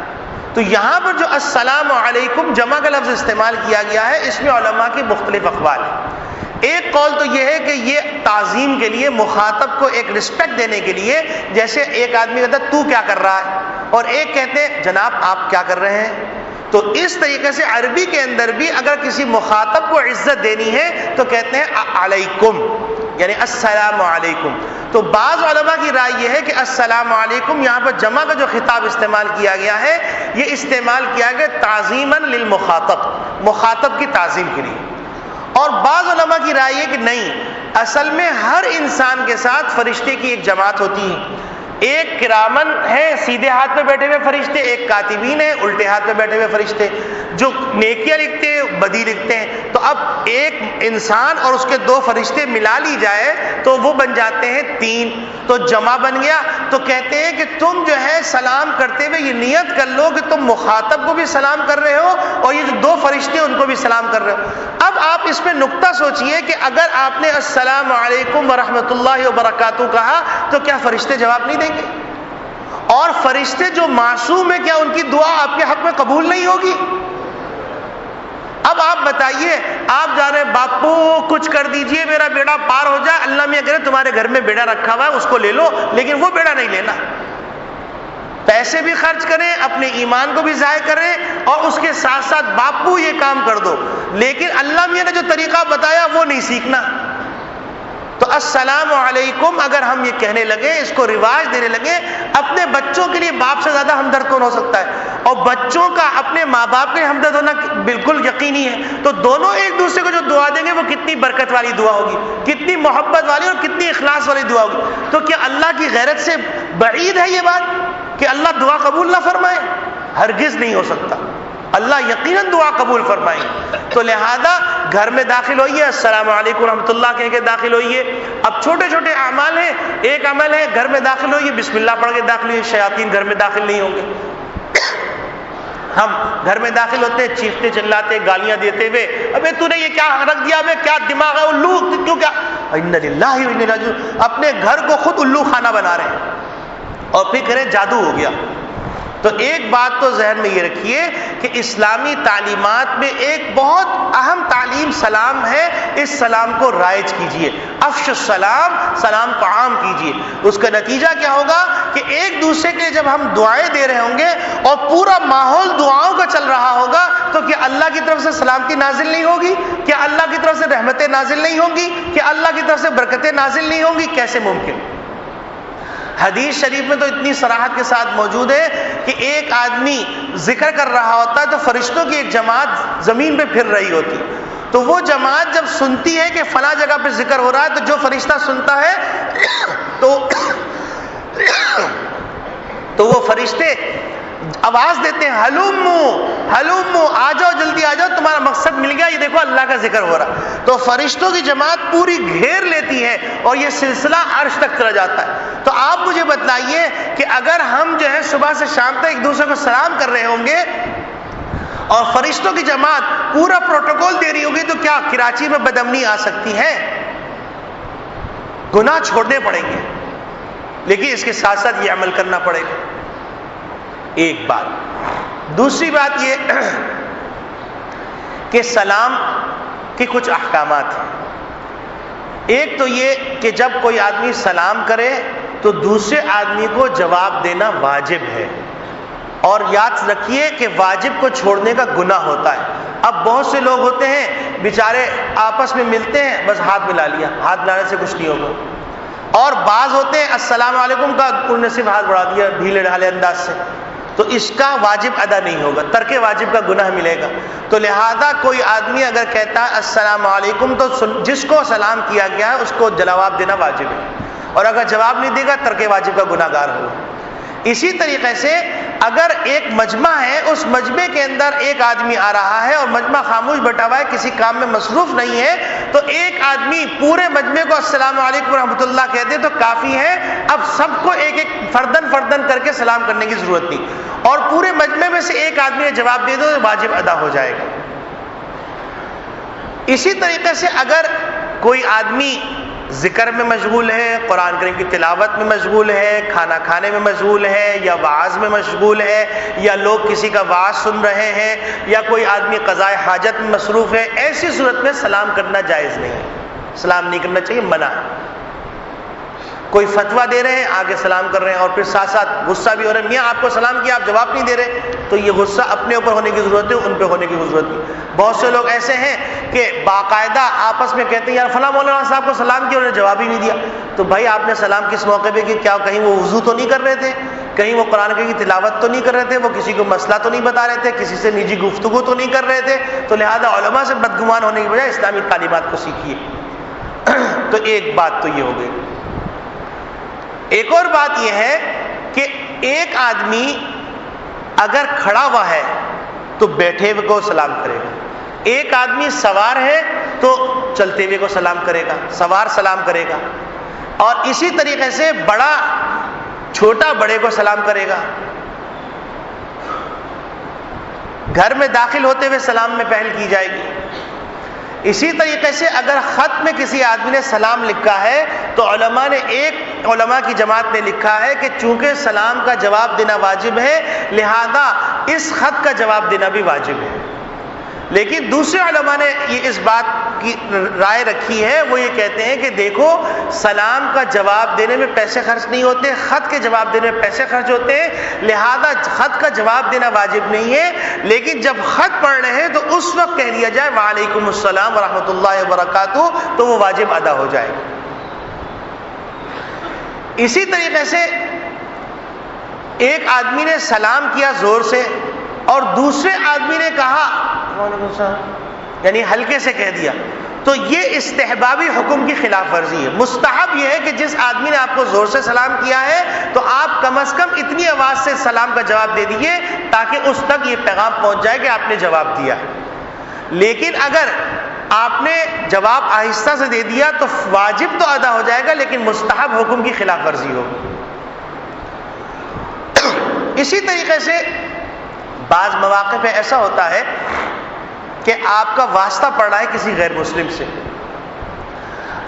تو یہاں پر جو السلام علیکم جمع کا لفظ استعمال کیا گیا ہے اس میں علماء کی مختلف اقوال ہیں۔ ایک قول تو یہ ہے کہ یہ تعظیم کے لیے، مخاطب کو ایک رسپیکٹ دینے کے لیے، جیسے ایک آدمی کہتا ہے تو کیا کر رہا ہے، اور ایک کہتے ہیں جناب آپ کیا کر رہے ہیں۔ تو اس طریقے سے عربی کے اندر بھی اگر کسی مخاطب کو عزت دینی ہے تو کہتے ہیں علیکم، یعنی السلام علیکم۔ تو بعض علماء کی رائے یہ ہے کہ السلام علیکم یہاں پر جمع کا جو خطاب استعمال کیا گیا ہے یہ استعمال کیا گیا تعظیماً للمخاطب، مخاطب کی تعظیم کے لیے۔ اور بعض علماء کی رائے یہ کہ نہیں، اصل میں ہر انسان کے ساتھ فرشتے کی ایک جماعت ہوتی ہے، ایک کرامن ہے سیدھے ہاتھ پہ بیٹھے ہوئے فرشتے، ایک کاتبین ہے الٹے ہاتھ پہ بیٹھے ہوئے فرشتے، جو نیکیاں لکھتے ہیں بدی لکھتے ہیں۔ تو اب ایک انسان اور اس کے 2 فرشتے ملا لی جائے تو وہ بن جاتے ہیں 3، تو جمع بن گیا. تو کہتے ہیں کہ تم جو ہے سلام کرتے ہوئے یہ نیت کر لو کہ تم مخاطب کو بھی سلام کر رہے ہو اور یہ جو 2 فرشتے ان کو بھی سلام کر رہے ہو. اب آپ اس پہ نقطہ سوچئے کہ اگر آپ نے السلام علیکم ورحمۃ اللہ وبرکاتہ کہا تو کیا فرشتے جواب نہیں دیں گے؟ اور فرشتے جو معصوم ہیں کیا ان کی دعا آپ کے حق میں قبول نہیں ہوگی؟ اب آپ بتائیے، آپ جا رہے ہیں باپو کچھ کر دیجئے میرا بیڑا پار ہو جائے، اللہ میاں کرے تمہارے گھر میں بیڑا رکھا ہوا ہے اس کو لے لو، لیکن وہ بیڑا نہیں لینا. پیسے بھی خرچ کریں، اپنے ایمان کو بھی ضائع کریں اور اس کے ساتھ ساتھ باپو یہ کام کر دو، لیکن اللہ میاں نے جو طریقہ بتایا وہ نہیں سیکھنا. تو السلام علیکم اگر ہم یہ کہنے لگے، اس کو رواج دینے لگے، اپنے بچوں کے لیے باپ سے زیادہ ہمدرد کون ہو سکتا ہے؟ اور بچوں کا اپنے ماں باپ کے ہمدرد ہونا بالکل یقینی ہے. تو دونوں ایک دوسرے کو جو دعا دیں گے وہ کتنی برکت والی دعا ہوگی، کتنی محبت والی اور کتنی اخلاص والی دعا ہوگی. تو کیا اللہ کی غیرت سے بعید ہے یہ بات کہ اللہ دعا قبول نہ فرمائے؟ ہرگز نہیں ہو سکتا. اللہ یقیناً دعا قبول فرمائیں. تو لہذا گھر میں داخل ہوئیے السلام علیکم ورحمۃ اللہ کہہ کے داخل ہوئیے. اب چھوٹے چھوٹے اعمال ہیں، ایک عمل ہے گھر میں داخل ہوئیے بسم اللہ پڑھ کے داخل ہوئیے، شیاطین گھر میں داخل نہیں ہوں گے. ہم گھر میں داخل ہوتے ہیں چیختے چلاتے گالیاں دیتے ہوئے، ابے تو نے یہ کیا رکھ دیا، ابے کیا دماغ ہے الو کیوں، کیا انا للہ و انا الیہ راجعون. اپنے گھر کو خود الو خانہ بنا رہے ہیں اور پھر کہہ رہے جادو ہو گیا. تو ایک بات تو ذہن میں یہ رکھیے کہ اسلامی تعلیمات میں ایک بہت اہم تعلیم سلام ہے. اس سلام کو رائج کیجیے، افش السلام، سلام کو عام کیجیے. اس کا نتیجہ کیا ہوگا کہ ایک دوسرے کے جب ہم دعائیں دے رہے ہوں گے اور پورا ماحول دعاؤں کا چل رہا ہوگا تو کیا اللہ کی طرف سے سلامتی نازل نہیں ہوگی؟ کیا اللہ کی طرف سے رحمتیں نازل نہیں ہوں گی؟ کیا اللہ کی طرف سے برکتیں نازل نہیں ہوں گی؟ کیسے ممکن؟ حدیث شریف میں تو اتنی صراحت کے ساتھ موجود ہے کہ ایک آدمی ذکر کر رہا ہوتا ہے تو فرشتوں کی ایک جماعت زمین پہ پھر رہی ہوتی، تو وہ جماعت جب سنتی ہے کہ فلاں جگہ پہ ذکر ہو رہا ہے تو جو فرشتہ سنتا ہے تو وہ فرشتے آواز دیتے ہیں ہلومو ہلومو، آ جاؤ جلدی آ جاؤ، تمہارا مقصد مل گیا، یہ دیکھو اللہ کا ذکر ہو رہا. تو فرشتوں کی جماعت پوری گھیر لیتی ہے اور یہ سلسلہ عرش تک چلا جاتا ہے. تو آپ مجھے بتلائیے کہ اگر ہم جو ہے صبح سے شام تک ایک دوسرے کو سلام کر رہے ہوں گے اور فرشتوں کی جماعت پورا پروٹوکول دے رہی ہوگی تو کیا کراچی میں بدامنی آ سکتی ہے؟ گناہ چھوڑنے پڑیں گے، لیکن اس کے ساتھ ساتھ یہ عمل کرنا پڑے گا. ایک بات. دوسری بات یہ کہ سلام کے کچھ احکامات ہیں. ایک تو یہ کہ جب کوئی آدمی سلام کرے تو دوسرے آدمی کو جواب دینا واجب ہے، اور یاد رکھیے کہ واجب کو چھوڑنے کا گناہ ہوتا ہے. اب بہت سے لوگ ہوتے ہیں بیچارے آپس میں ملتے ہیں بس ہاتھ ملا لیا، ہاتھ ملانے سے کچھ نہیں ہوگا. اور بعض ہوتے ہیں السلام علیکم کا انہوں نے صرف ہاتھ بڑھا دیا ڈھیلے ڈھالے انداز سے، تو اس کا واجب ادا نہیں ہوگا، ترک واجب کا گناہ ملے گا. تو لہذا کوئی آدمی اگر کہتا ہے السلام علیکم تو جس کو سلام کیا گیا ہے اس کو جواب دینا واجب ہے، اور اگر جواب نہیں دے گا ترک واجب کا گناہ گار ہوگا. اسی طریقے سے اگر ایک مجمع ہے، اس مجمع کے اندر ایک آدمی آ رہا ہے اور مجمع خاموش بیٹھا ہوا ہے، کسی کام میں مصروف نہیں ہے، تو ایک آدمی پورے مجمع کو السلام علیکم ورحمۃ اللہ کہہ دے تو کافی ہے. اب سب کو ایک ایک فردن کر کے سلام کرنے کی ضرورت نہیں، اور پورے مجمع میں سے ایک آدمی نے جواب دے دو تو واجب ادا ہو جائے گا. اسی طریقے سے اگر کوئی آدمی ذکر میں مشغول ہے، قرآن کریم کی تلاوت میں مشغول ہے، کھانا کھانے میں مشغول ہے، یا وعظ میں مشغول ہے، یا لوگ کسی کا وعظ سن رہے ہیں، یا کوئی آدمی قضاء حاجت میں مصروف ہے، ایسی صورت میں سلام کرنا جائز نہیں ہے. سلام نہیں کرنا چاہیے، منع ہے. کوئی فتویٰ دے رہے ہیں آگے سلام کر رہے ہیں اور پھر ساتھ ساتھ غصہ بھی ہو رہے ہیں، میاں آپ کو سلام کیا آپ جواب نہیں دے رہے، تو یہ غصہ اپنے اوپر ہونے کی ضرورت ہے، ان پہ ہونے کی ضرورت نہیں. بہت سے لوگ ایسے ہیں کہ باقاعدہ آپس میں کہتے ہیں یار فلاں مولانا صاحب کو سلام کیا انہوں نے جواب ہی نہیں دیا. تو بھائی آپ نے سلام کس موقع پہ کی؟ کیا کہیں وہ وضو تو نہیں کر رہے تھے؟ کہیں وہ قرآن کی تلاوت تو نہیں کر رہے تھے؟ وہ کسی کو مسئلہ تو نہیں بتا رہے تھے؟ کسی سے نجی گفتگو تو نہیں کر رہے تھے؟ تو لہذا علماء سے بدگمان ہونے کی بجائے اسلامی تعلیمات کو سیکھیے. تو ایک بات تو یہ ہو گئی. ایک اور بات یہ ہے کہ ایک آدمی اگر کھڑا ہوا ہے تو بیٹھے ہوئے کو سلام کرے گا. ایک آدمی سوار ہے تو چلتے ہوئے کو سلام کرے گا، سوار سلام کرے گا، اور اسی طریقے سے بڑا چھوٹا بڑے کو سلام کرے گا، گھر میں داخل ہوتے ہوئے سلام میں پہل کی جائے گی۔ اسی طریقے سے اگر خط میں کسی آدمی نے سلام لکھا ہے تو علماء کی جماعت نے لکھا ہے کہ چونکہ سلام کا جواب دینا واجب ہے لہذا اس خط کا جواب دینا بھی واجب ہے۔ لیکن دوسرے علماء نے یہ اس بات کی رائے رکھی ہے، وہ یہ کہتے ہیں کہ دیکھو سلام کا جواب دینے میں پیسے خرچ نہیں ہوتے، خط کے جواب دینے میں پیسے خرچ ہوتے ہیں، لہذا خط کا جواب دینا واجب نہیں ہے، لیکن جب خط پڑھ رہے ہیں تو اس وقت کہہ دیا جائے وعلیکم السلام ورحمۃ اللہ وبرکاتہ، تو وہ واجب ادا ہو جائے گا۔ اسی طریقے سے ایک آدمی نے سلام کیا زور سے اور دوسرے آدمی نے کہا یعنی ہلکے سے کہہ دیا، تو یہ استحبابی حکم کی خلاف ورزی ہے۔ مستحب یہ ہے کہ جس آدمی نے آپ کو زور سے سلام کیا ہے تو آپ کم از کم اتنی آواز سے سلام کا جواب دے دیجئے تاکہ اس تک یہ پیغام پہنچ جائے کہ آپ نے جواب دیا ہے۔ لیکن اگر آپ نے جواب آہستہ سے دے دیا تو واجب تو ادا ہو جائے گا لیکن مستحب حکم کی خلاف ورزی ہوگی۔ اسی طریقے سے بعض مواقع پہ ایسا ہوتا ہے کہ آپ کا واسطہ پڑ رہا ہے کسی غیر مسلم سے،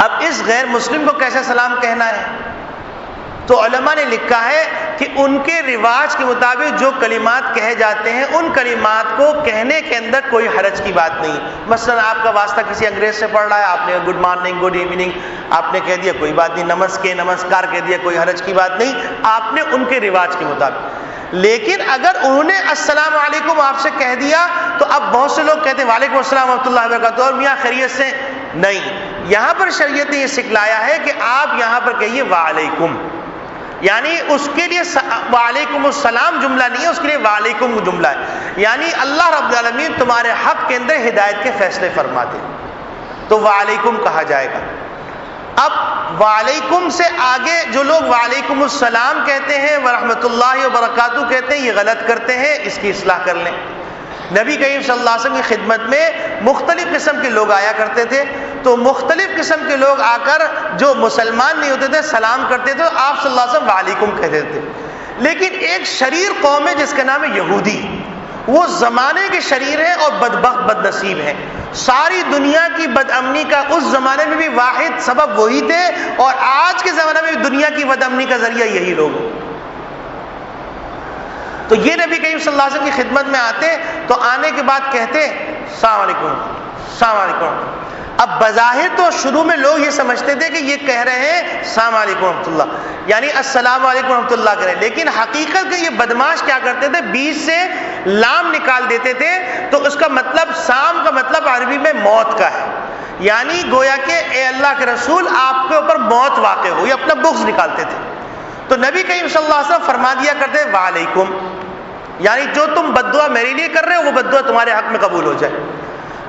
اب اس غیر مسلم کو کیسے سلام کہنا ہے؟ تو علماء نے لکھا ہے کہ ان کے رواج کے مطابق جو کلمات کہے جاتے ہیں ان کلمات کو کہنے کے اندر کوئی حرج کی بات نہیں۔ مثلا آپ کا واسطہ کسی انگریز سے پڑ رہا ہے، آپ نے گڈ مارننگ گڈ ایوننگ آپ نے کہہ دیا، کوئی بات نہیں، نمسکار کہہ دیا، کوئی حرج کی بات نہیں، آپ نے ان کے رواج کے مطابق۔ لیکن اگر انہوں نے السلام علیکم آپ سے کہہ دیا تو اب بہت سے لوگ کہتے ہیں وعلیکم السلام ورحمۃ اللہ وبرکاتہ اور میاں خیریت سے، نہیں، یہاں پر شریعت نے یہ سکھلایا ہے کہ آپ یہاں پر کہیے وعلیکم، یعنی اس کے لیے وعلیکم السلام جملہ نہیں ہے، اس کے لیے وعلیکم جملہ ہے، یعنی اللہ رب العالمین تمہارے حق کے اندر ہدایت کے فیصلے فرماتے تو وعلیکم کہا جائے گا۔ اب وعلیکم سے آگے جو لوگ وعلیکم السلام کہتے ہیں ورحمۃ اللہ وبرکاتہ کہتے ہیں، یہ غلط کرتے ہیں، اس کی اصلاح کر لیں۔ نبی کریم صلی اللہ علیہ وسلم کی خدمت میں مختلف قسم کے لوگ آیا کرتے تھے، تو مختلف قسم کے لوگ آ کر جو مسلمان نہیں ہوتے تھے سلام کرتے تھے، آپ صلی اللہ علیہ وسلم وعلیکم کہتے تھے۔ لیکن ایک شریر قوم ہے جس کا نام ہے یہودی، وہ زمانے کے شریر ہیں اور بدبخت بد نصیب ہیں، ساری دنیا کی بد امنی کا اس زمانے میں بھی واحد سبب وہی تھے اور آج کے زمانے میں بھی دنیا کی بد امنی کا ذریعہ یہی لوگ ہیں۔ تو یہ نبی کریم صلی اللہ علیہ وسلم کی خدمت میں آتے تو آنے کے بعد کہتے السلام علیکم السلام علیکم۔ اب بظاہر تو شروع میں لوگ یہ سمجھتے تھے کہ یہ کہہ رہے ہیں السلام علیکم ورحمۃ اللہ، یعنی السلام علیکم ورحمۃ اللہ کریں، لیکن حقیقت میں یہ بدماش کیا کرتے تھے، بیچ سے لام نکال دیتے تھے، تو اس کا مطلب سام کا مطلب عربی میں موت کا ہے، یعنی گویا کہ اے اللہ کے رسول آپ کے اوپر موت واقع ہو، یہ اپنا بغض نکالتے تھے۔ تو نبی کریم صلی اللہ علیہ وسلم فرما دیا کرتے وعلیکم، یعنی جو تم بددعا میرے لیے کر رہے ہو وہ بددعا تمہارے حق میں قبول ہو جائے۔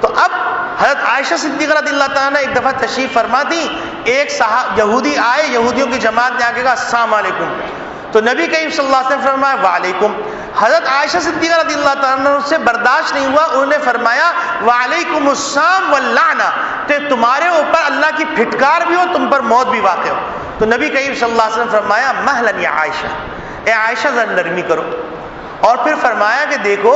تو اب حضرت عائشہ صدیقہ رضی اللہ تعالیٰ نے ایک دفعہ تشریف فرما دی، ایک یہودی آئے، یہودیوں کی جماعت نے آ کے کہا السلام علیکم، تو نبی کریم صلی اللہ علیہ وسلم فرمایا وعلیکم۔ حضرت عائشہ صدیقہ رضی اللہ تعالیٰ سے برداشت نہیں ہوا، انہوں نے فرمایا وعلیکم السلام واللعنہ، کہ تمہارے اوپر اللہ کی پھٹکار بھی ہو، تم پر موت بھی واقع ہو۔ تو نبی کریم صلی اللہ علیہ وسلم فرمایا مہلا یا عائشہ، اے عائشہ ذرا نرمی کرو، اور پھر فرمایا کہ دیکھو،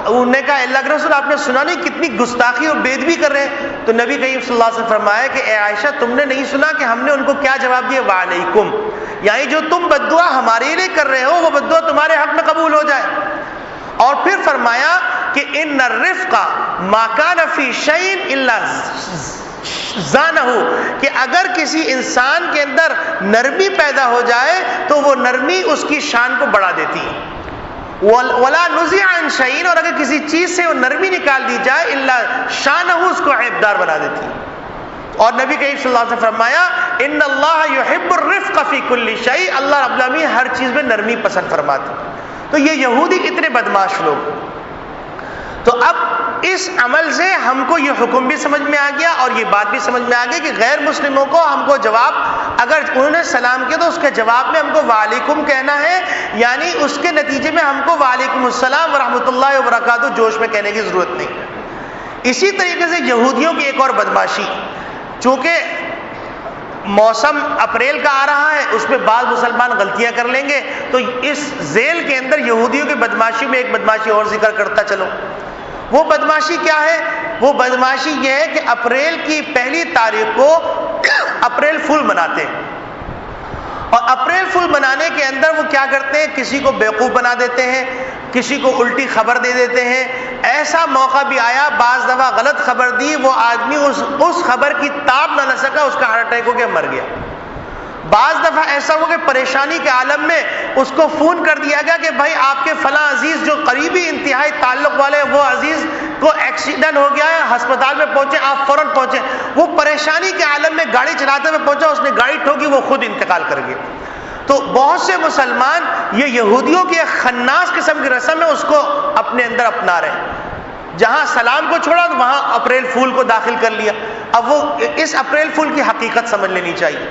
انہوں نے کہا اللہ کے رسول آپ نے سنا نہیں کتنی گستاخی اور بے ادبی کر رہے ہیں؟ تو نبی کریم صلی اللہ علیہ وسلم فرمایا کہ اے عائشہ تم نے نہیں سنا کہ ہم نے ان کو کیا جواب دیا، وعلیکم، یعنی جو تم بددعا ہمارے لیے کر رہے ہو وہ بددعا تمہارے حق میں قبول ہو جائے۔ اور پھر فرمایا کہ ان الرفق ما کان فی شیء الا زانہ، کہ اگر کسی انسان کے اندر نرمی پیدا ہو جائے تو وہ نرمی اس کی شان کو بڑھا دیتی ہے، ولا نزع عن شیء، اور اگر کسی چیز سے وہ نرمی نکال دی جائے الا شانہ، اس کو عیبدار بنا دیتی ہے۔ اور نبی کریم صلی اللہ علیہ وسلم فرمایا ان اللہ یحب الرفق فی کل شیء، اللہ رب العالمین ہر چیز میں نرمی پسند فرماتے۔ تو یہ یہودی اتنے بدماش لوگ، تو اب اس عمل سے ہم کو یہ حکم بھی سمجھ میں آ گیا اور یہ بات بھی سمجھ میں آ گئی کہ غیر مسلموں کو ہم کو جواب، اگر انہوں نے سلام کیا تو اس کے جواب میں ہم کو وعلیکم کہنا ہے، یعنی اس کے نتیجے میں ہم کو وعلیکم السلام ورحمۃ اللہ وبرکاتہ جوش میں کہنے کی ضرورت نہیں ہے۔ اسی طریقے سے یہودیوں کی ایک اور بدماشی، چونکہ موسم اپریل کا آ رہا ہے، اس میں بعض مسلمان غلطیاں کر لیں گے، تو اس ذیل کے اندر یہودیوں کی بدماشی میں ایک بدماشی اور ذکر کرتا چلو۔ وہ بدماشی کیا ہے؟ وہ بدماشی یہ ہے کہ اپریل کی پہلی تاریخ کو اپریل فول مناتے ہیں، اور اپریل فول منانے کے اندر وہ کیا کرتے ہیں، کسی کو بیوقوف بنا دیتے ہیں، کسی کو الٹی خبر دے دیتے ہیں۔ ایسا موقع بھی آیا، بعض دفعہ غلط خبر دی، وہ آدمی اس خبر کی تاب نہ سکا، اس کا ہارٹ اٹیک ہو کے مر گیا۔ بعض دفعہ ایسا ہو کہ پریشانی کے عالم میں اس کو فون کر دیا گیا کہ بھائی آپ کے فلاں عزیز جو قریبی انتہائی تعلق والے وہ عزیز کو ایکسیڈنٹ ہو گیا ہے، ہسپتال میں پہنچے، آپ فوراً پہنچے۔ وہ پریشانی کے عالم میں گاڑی چلاتے ہوئے پہنچا، اس نے گاڑی ٹھوکی، وہ خود انتقال کر گیا۔ تو بہت سے مسلمان یہ یہودیوں کی ایک خناس قسم کی رسم ہے، اس کو اپنے اندر اپنا رہے ہیں۔ جہاں سلام کو چھوڑا تو وہاں اپریل فول کو داخل کر لیا۔ اب وہ اس اپریل فول کی حقیقت سمجھ لینی چاہیے۔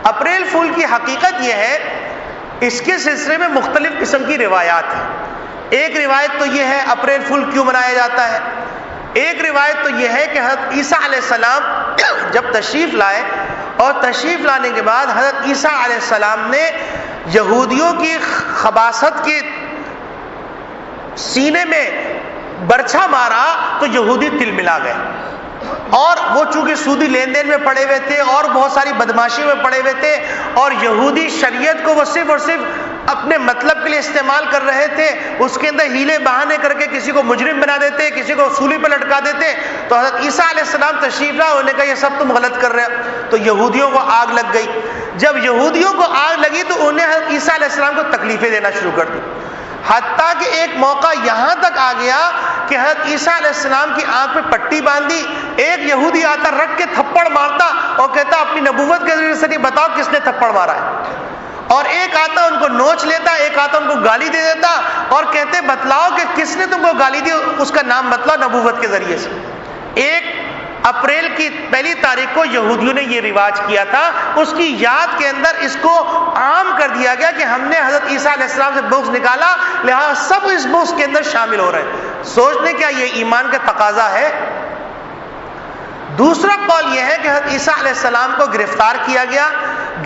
اپریل فول کی حقیقت یہ ہے، اس کے سلسلے میں مختلف قسم کی روایات ہیں۔ ایک روایت تو یہ ہے اپریل فول کیوں منایا جاتا ہے۔ ایک روایت تو یہ ہے کہ حضرت عیسیٰ علیہ السلام جب تشریف لائے، اور تشریف لانے کے بعد حضرت عیسیٰ علیہ السلام نے یہودیوں کی خباثت کے سینے میں برچھا مارا تو یہودی تل ملا گئے، اور وہ چونکہ سودی لین دین میں پڑے ہوئے تھے اور بہت ساری بدماشی میں پڑے ہوئے تھے، اور یہودی شریعت کو وہ صرف اور صرف اپنے مطلب کے لیے استعمال کر رہے تھے، اس کے اندر ہیلے بہانے کر کے کسی کو مجرم بنا دیتے، کسی کو سولی پر لٹکا دیتے۔ تو حضرت عیسیٰ علیہ السلام تشریف لائے، انہوں نے کہا یہ سب تم غلط کر رہے ہو، تو یہودیوں کو آگ لگ گئی۔ جب یہودیوں کو آگ لگی تو انہیں حضرت عیسیٰ علیہ السلام کو تکلیفیں دینا شروع کر دی، حتیٰ کہ ایک موقع یہاں تک آ گیا کہ حضرت عیسیٰ علیہ السلام کی آنکھ پہ پٹی باندھی، ایک یہودی آتا رکھ کے تھپڑ مارتا اور کہتا اپنی نبوت کے ذریعے سے بتاؤ کس نے تھپڑ مارا ہے، اور ایک آتا ان کو نوچ لیتا، ایک آتا ان کو گالی دے دیتا اور کہتے بتلاؤ کہ کس نے تم کو گالی دی، اس کا نام بتلاؤ نبوت کے ذریعے سے۔ ایک اپریل کی پہلی تاریخ کو یہودیوں نے یہ رواج کیا تھا، اس کی یاد کے اندر اس کو عام کر دیا گیا کہ ہم نے حضرت عیسیٰ علیہ السلام سے بغض نکالا، لہذا سب اس بغض کے اندر شامل ہو رہے ہیں۔ سوچنے کیا یہ ایمان کا تقاضا ہے؟ دوسرا قول یہ ہے کہ حضرت عیسیٰ علیہ السلام کو گرفتار کیا گیا،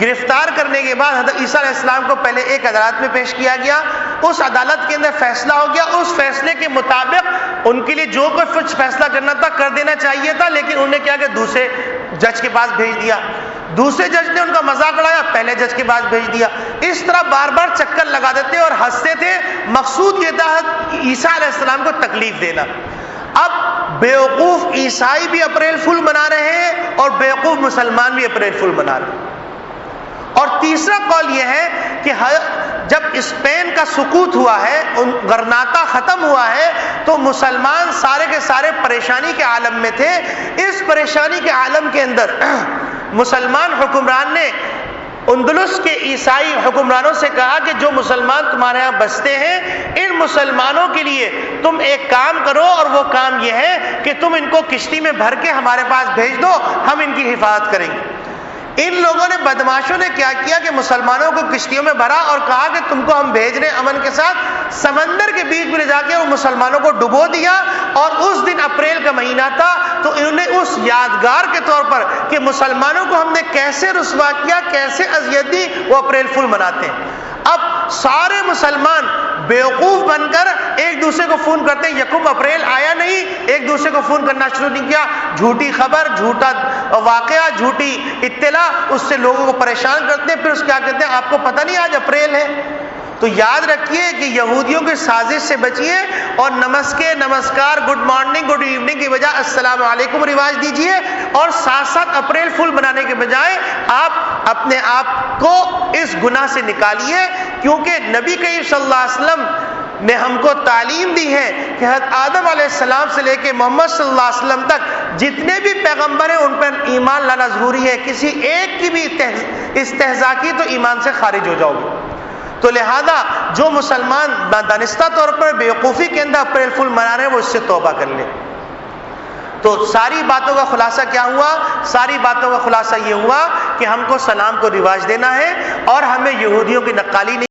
گرفتار کرنے کے بعد حضرت عیسیٰ علیہ السلام کو پہلے ایک عدالت میں پیش کیا گیا، اس عدالت کے اندر فیصلہ ہو گیا، اس فیصلے کے مطابق ان کے لیے جو کوئی فیصلہ کرنا تھا کر دینا چاہیے تھا، لیکن انہوں نے کیا کہ دوسرے جج کے پاس بھیج دیا، دوسرے جج نے ان کا مذاق اڑایا، پہلے جج کے پاس بھیج دیا۔ اس طرح بار بار چکر لگاتے تھے اور ہنستے تھے، مقصود یہ تھا عیسیٰ علیہ السلام کو تکلیف دینا۔ اب بیوقوف عیسائی بھی اپریل فول منا رہے ہیں اور بیوقوف مسلمان بھی اپریل فول منا رہے ہیں۔ اور تیسرا قول یہ ہے کہ جب اسپین کا سقوط ہوا ہے، غرناطہ ختم ہوا ہے، تو مسلمان سارے کے سارے پریشانی کے عالم میں تھے۔ اس پریشانی کے عالم کے اندر مسلمان حکمران نے اندلس کے عیسائی حکمرانوں سے کہا کہ جو مسلمان تمہارے ہاں بستے ہیں، ان مسلمانوں کے لیے تم ایک کام کرو، اور وہ کام یہ ہے کہ تم ان کو کشتی میں بھر کے ہمارے پاس بھیج دو، ہم ان کی حفاظت کریں گے۔ ان لوگوں نے بدماشوں نے کیا کیا کہ مسلمانوں کو کشتیوں میں بھرا اور کہا کہ تم کو ہم بھیج رہے ہیں امن کے ساتھ، سمندر کے بیچ میں لے جا کے وہ مسلمانوں کو ڈبو دیا، اور اس دن اپریل کا مہینہ تھا، تو انہوں نے اس یادگار کے طور پر کہ مسلمانوں کو ہم نے کیسے رسوا کیا، کیسے اذیت دی، وہ اپریل فول مناتے ہیں۔ اب سارے مسلمان بیوقوف بن کر ایک دوسرے کو فون کرتے ہیں، یکم اپریل آیا نہیں، ایک دوسرے کو فون کرنا شروع نہیں کیا، جھوٹی خبر، جھوٹا واقعہ، جھوٹی اطلاع، اس سے لوگوں کو پریشان کرتے ہیں۔ پھر اس کیا کہتے ہیں، آپ کو پتہ نہیں آج اپریل ہے؟ تو یاد رکھیے کہ یہودیوں کی سازش سے بچیے، اور نمسکے، نمسکار، گڈ مارننگ، گڈ ایوننگ کی بجائے السلام علیکم رواج دیجیے، اور ساتھ ساتھ اپریل فول منانے کے بجائے آپ اپنے آپ کو اس گناہ سے نکالیے، کیونکہ نبی کریم صلی اللہ علیہ وسلم نے ہم کو تعلیم دی ہے کہ حضرت آدم علیہ السلام سے لے کے محمد صلی اللہ علیہ وسلم تک جتنے بھی پیغمبر ہیں ان پر ایمان لانا ضروری ہے، کسی ایک کی بھی استہزاء کی تو ایمان سے خارج ہو جاؤ گے۔ تو لہذا جو مسلمان دانستہ طور پر بیوقوفی کے اندر اپریل فول منا رہے ہیں وہ اس سے توبہ کر لیں۔ تو ساری باتوں کا خلاصہ کیا ہوا؟ ساری باتوں کا خلاصہ یہ ہوا کہ ہم کو سلام کو رواج دینا ہے، اور ہمیں یہودیوں کی نقالی نہیں